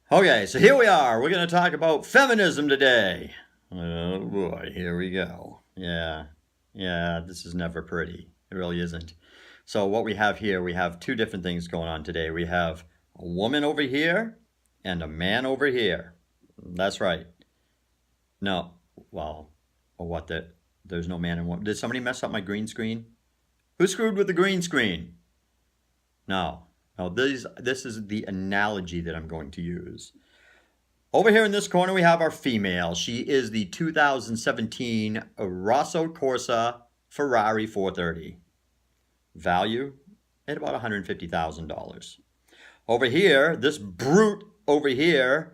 Okay, so here we are. We're going to talk about feminism today. Oh boy, here we go. Yeah, this is never pretty. It really isn't. So, what we have here, we have two different things going on today. We have a woman over here and a man over here. That's right. No, well, or what? There's no man and woman. Did somebody mess up my green screen? Who screwed with the green screen? No. No, this is the analogy that I'm going to use. Over here in this corner, we have our female. She is the 2017 Rosso Corsa Ferrari 430. Value at about $150,000. Over here, this brute over here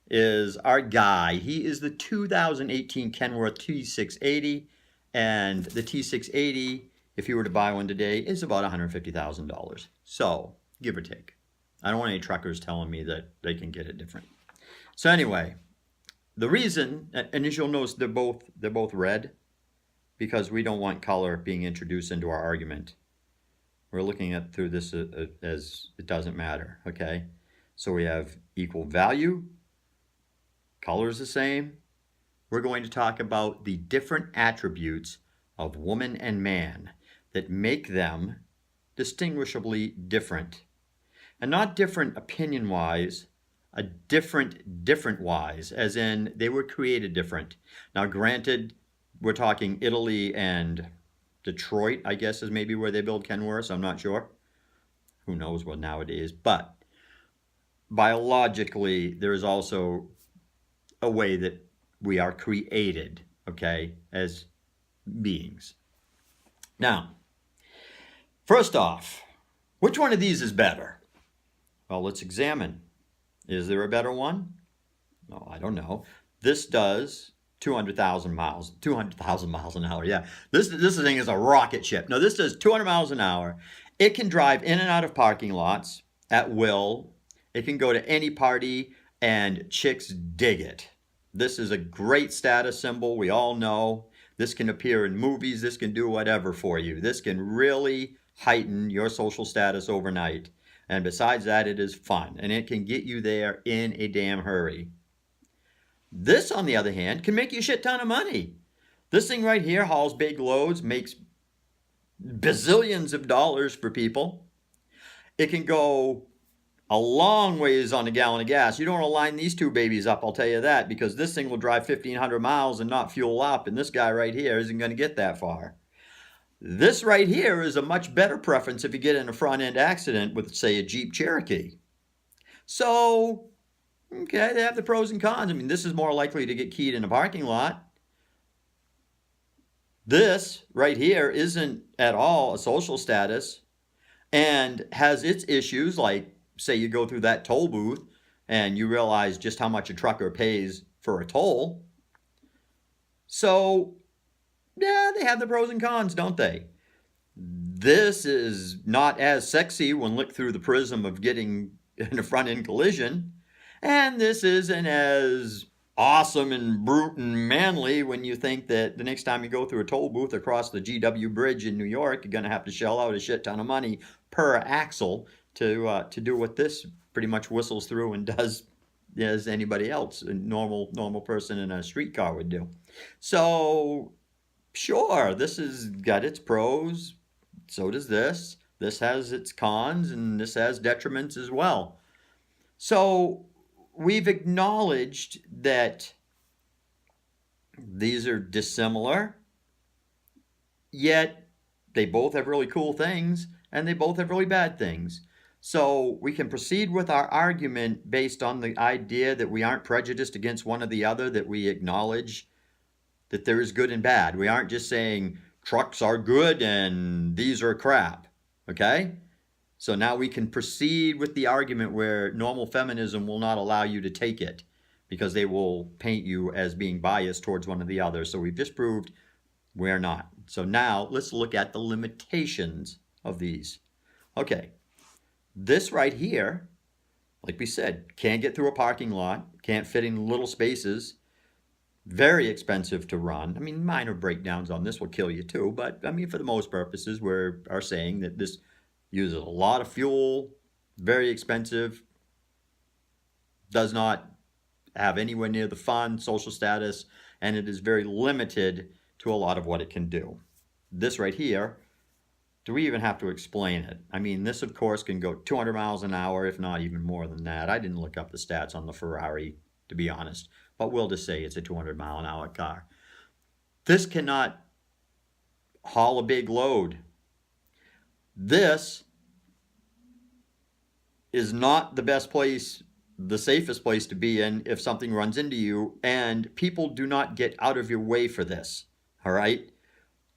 is our guy. He is the 2018 Kenworth T680, and the T680, if you were to buy one today, is about $150,000. So, give or take. I don't want any truckers telling me that they can get it different. So anyway, the reason, and as you'll notice, they're both red, because we don't want color being introduced into our argument. We're looking at through this as it doesn't matter, okay? So we have equal value, color is the same. We're going to talk about the different attributes of woman and man that make them distinguishably different. And not different opinion-wise, a different wise, as in they were created different. Now, granted, we're talking Italy and Detroit, I guess, is maybe where they build Kenworths. I'm not sure. Who knows what nowadays. But biologically, there is also a way that we are created, okay, as beings. Now, first off, which one of these is better? Well, let's examine. Is there a better one? No, I don't know. This does 200,000 miles an hour. Yeah, this thing is a rocket ship. No, this does 200 miles an hour. It can drive in and out of parking lots at will. It can go to any party, and chicks dig it. This is a great status symbol. We all know. This can appear in movies. This can do whatever for you. This can really heighten your social status overnight. And besides that, it is fun, and it can get you there in a damn hurry. This, on the other hand, can make you a shit ton of money. This thing right here hauls big loads, makes bazillions of dollars for people. It can go a long ways on a gallon of gas. You don't want to line these two babies up, I'll tell you that, because this thing will drive 1,500 miles and not fuel up, and this guy right here isn't going to get that far. This right here is a much better preference if you get in a front-end accident with, say, a Jeep Cherokee. So, okay, they have the pros and cons. I mean, this is more likely to get keyed in a parking lot. This right here isn't at all a social status and has its issues, like, say you go through that toll booth and you realize just how much a trucker pays for a toll. So, yeah, they have the pros and cons, don't they? This is not as sexy when looked through the prism of getting in a front-end collision. And this isn't as awesome and brute and manly when you think that the next time you go through a toll booth across the GW Bridge in New York, you're going to have to shell out a shit ton of money per axle to do what this pretty much whistles through and does as anybody else, a normal person in a streetcar would do. So, sure, this has got its pros. So does this. This has its cons, and this has detriments as well. So we've acknowledged that these are dissimilar, yet they both have really cool things, and they both have really bad things. So we can proceed with our argument based on the idea that we aren't prejudiced against one or the other, that we acknowledge that there is good and bad. We aren't just saying trucks are good and these are crap, okay? So now we can proceed with the argument where normal feminism will not allow you to take it because they will paint you as being biased towards one or the other. So we've just proved we're not. So now let's look at the limitations of these. Okay, this right here, like we said, can't get through a parking lot, can't fit in little spaces, very expensive to run. I mean, minor breakdowns on this will kill you too, but I mean, for the most purposes, we are saying that this uses a lot of fuel, very expensive, does not have anywhere near the fun, social status, and it is very limited to a lot of what it can do. This right here, do we even have to explain it? I mean, this, of course, can go 200 miles an hour, if not even more than that. I didn't look up the stats on the Ferrari, to be honest, but we'll just say it's a 200-mile-an-hour car. This cannot haul a big load. This is not the best place, the safest place to be in if something runs into you, and people do not get out of your way for this, all right?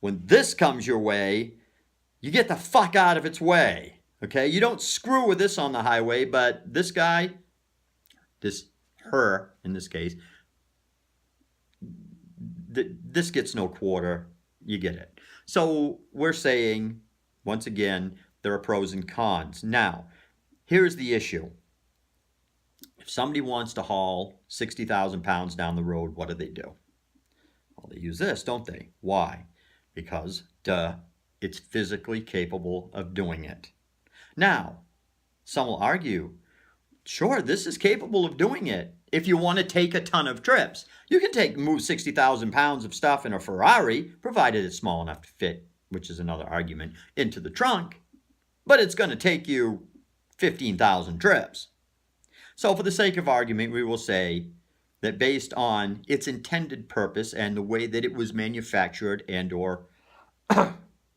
When this comes your way, you get the fuck out of its way, okay? You don't screw with this on the highway, but this guy, her in this case, this gets no quarter. You get it. So we're saying, once again, there are pros and cons. Now, here's the issue. If somebody wants to haul 60,000 pounds down the road, what do? Well, they use this, don't they? Why? Because, it's physically capable of doing it. Now, some will argue, sure, this is capable of doing it if you want to take a ton of trips. You can move 60,000 pounds of stuff in a Ferrari, provided it's small enough to fit, which is another argument, into the trunk. But it's going to take you 15,000 trips. So for the sake of argument, we will say that based on its intended purpose and the way that it was manufactured and or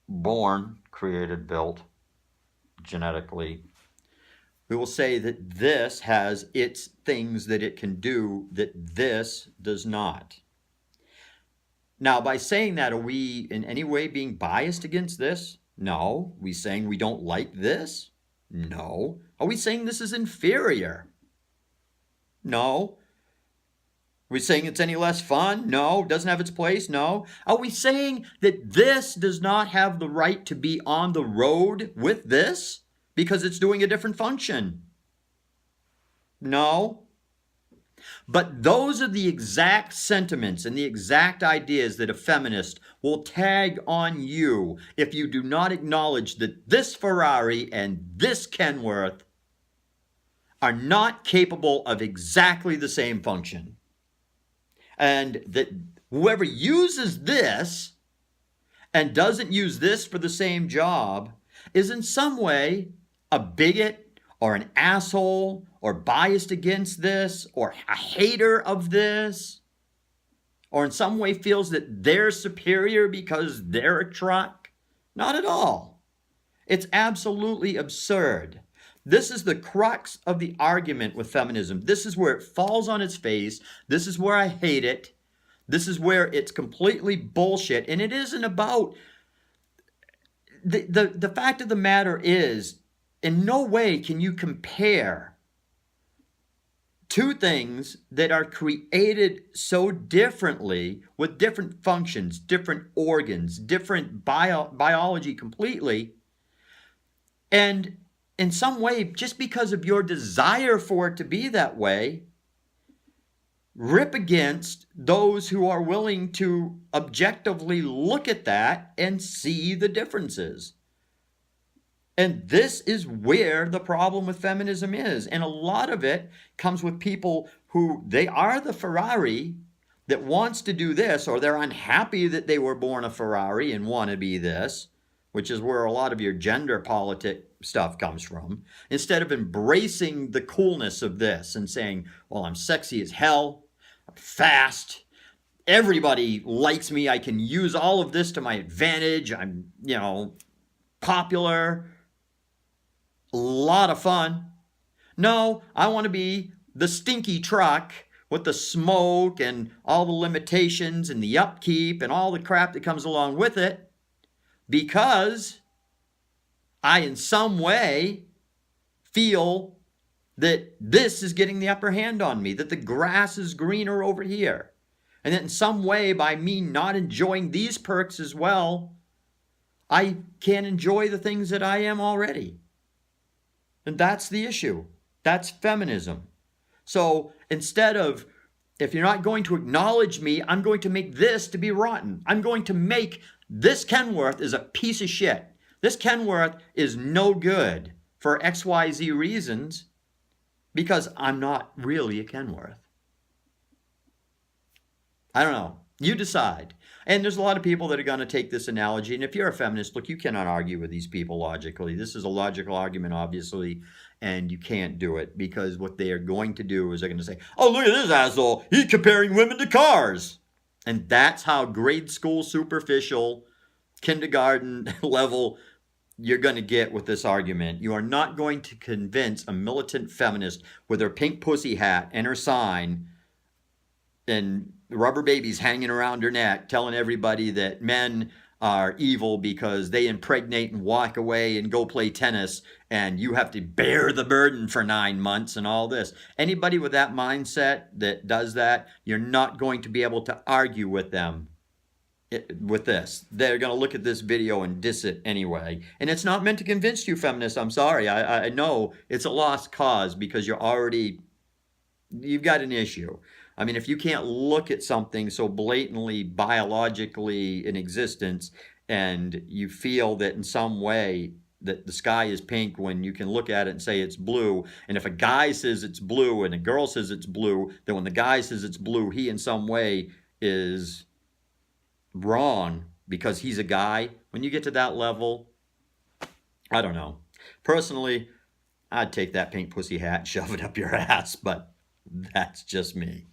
born, created, built, genetically, we will say that this has its things that it can do that this does not. Now, by saying that, are we in any way being biased against this? No. Are we saying we don't like this? No. Are we saying this is inferior? No. Are we saying it's any less fun? No. Doesn't have its place? No. Are we saying that this does not have the right to be on the road with this because it's doing a different function? No. But those are the exact sentiments and the exact ideas that a feminist will tag on you if you do not acknowledge that this Ferrari and this Kenworth are not capable of exactly the same function. And that whoever uses this and doesn't use this for the same job is in some way a bigot or an asshole or biased against this or a hater of this or in some way feels that they're superior because they're a truck. Not at all. It's absolutely absurd. This is the crux of the argument with feminism. This is where it falls on its face. This is where I hate it. This is where it's completely bullshit. And it isn't about... The fact of the matter is, in no way can you compare two things that are created so differently with different functions, different organs, different biology completely, and in some way, just because of your desire for it to be that way, rip against those who are willing to objectively look at that and see the differences. And this is where the problem with feminism is. And a lot of it comes with people who, they are the Ferrari that wants to do this, or they're unhappy that they were born a Ferrari and want to be this, which is where a lot of your gender politic stuff comes from, instead of embracing the coolness of this and saying, well, I'm sexy as hell, I'm fast, everybody likes me, I can use all of this to my advantage, I'm, popular, a lot of fun. No, I want to be the stinky truck with the smoke and all the limitations and the upkeep and all the crap that comes along with it, because I, in some way, feel that this is getting the upper hand on me, that the grass is greener over here, and that in some way, by me not enjoying these perks as well, I can't enjoy the things that I am already. And that's the issue. That's feminism. So instead of, if you're not going to acknowledge me, I'm going to make this to be rotten. I'm going to make this Kenworth is a piece of shit. This Kenworth is no good for XYZ reasons. because I'm not really a Kenworth. I don't know. You decide. And there's a lot of people that are going to take this analogy. And if you're a feminist, look, you cannot argue with these people logically. This is a logical argument, obviously, and you can't do it because what they are going to do is they're going to say, oh, look at this asshole. He's comparing women to cars. And that's how grade school, superficial, kindergarten level you're going to get with this argument. You are not going to convince a militant feminist with her pink pussy hat and her sign and rubber babies hanging around her neck, telling everybody that men are evil because they impregnate and walk away and go play tennis, and you have to bear the burden for 9 months and all this. Anybody with that mindset that does that, you're not going to be able to argue with them with this. They're going to look at this video and diss it anyway. And it's not meant to convince you, feminists. I'm sorry. I know it's a lost cause because you've got an issue. I mean, if you can't look at something so blatantly biologically in existence and you feel that in some way that the sky is pink when you can look at it and say it's blue, and if a guy says it's blue and a girl says it's blue, then when the guy says it's blue, he in some way is wrong because he's a guy. When you get to that level, I don't know. Personally, I'd take that pink pussy hat and shove it up your ass, but that's just me.